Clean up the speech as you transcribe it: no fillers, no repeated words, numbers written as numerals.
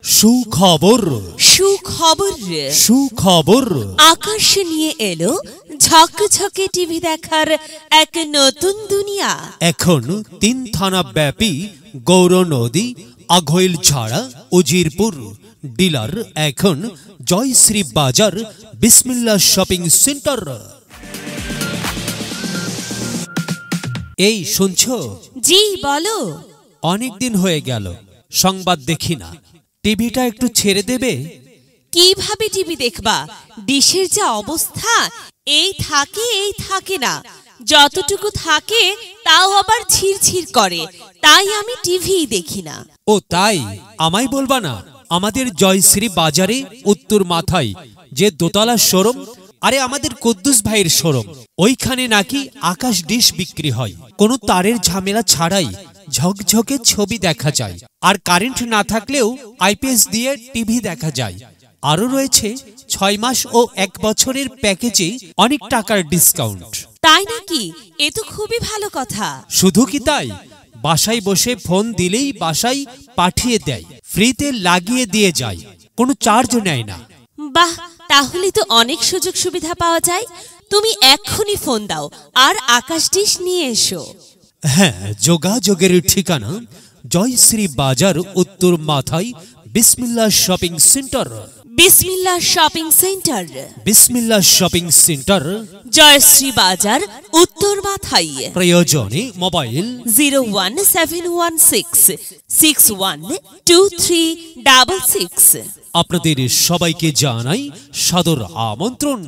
সুখবর সুখবর সুখবর আকাশ নিয়ে এলো ঝকঝকে টিভি দেখার এক নতুন দুনিয়া। এখন ৩ থানা ব্যাপী গৌর নদী আঘইল ঝাড়া উজিরপুর ডিলার এখন জয়শ্রী বাজার বিসমিল্লাহ শপিং সেন্টার। এই শুনছো? জি বলো। অনেক দিন হয়ে গেল সংবাদ দেখি না, টিভিটা একটু ছেড়ে দেবে? কিভাবে টিভি দেখবা? ডিশের যা অবস্থা, এই থাকে না, যতটুকু থাকে তাও আবার ছিড়ছিড় করে, তাই আমি টিভি দেখি না। ও তাই? আমায় বলবা না? আমাদের জয়শ্রী বাজারে উত্তর মাথায় যে দোতলা শোরুম, আরে আমাদের কুদ্দুস ভাইয়ের শোরুম, ওইখানে নাকি আকাশ ডিশ বিক্রি হয়। কোনো তারের ঝামেলা ছাড়াই ঝকঝকে ছবি দেখা যায়, আর কারেন্ট না থাকলেও আইপিএস দিয়ে টিভি দেখা যায়। আরও রয়েছে 6 মাস ও 1 বছরের প্যাকেজে অনেক টাকার ডিসকাউন্ট। তাই নাকি? এ তো খুবই ভালো কথা। শুধু কি তাই, বাসায় বসে ফোন দিলেই বাসায় পাঠিয়ে দেয়, ফ্রিতে লাগিয়ে দিয়ে যায়, কোনো চার্জও নেয় না। বাহ, তাহলে তো অনেক সুযোগ সুবিধা পাওয়া যায়। তুমি এক্ষুনি ফোন দাও আর আকাশ ডিশ নিয়ে এসো। হ্যাঁ, যোগাযোগের ঠিকানা জয়শ্রী বাজার উত্তর মাথায় বিসমিল্লাহ শপিং সেন্টার। বিসমিল্লাহ শপিং সেন্টার, বিসমিল্লাহ শপিং সেন্টার, জয়শ্রী বাজার উত্তর মাথায়। প্রয়োজনে মোবাইল 01761612366। আপনাদের সবাইকে জানাই সাদর আমন্ত্রণ।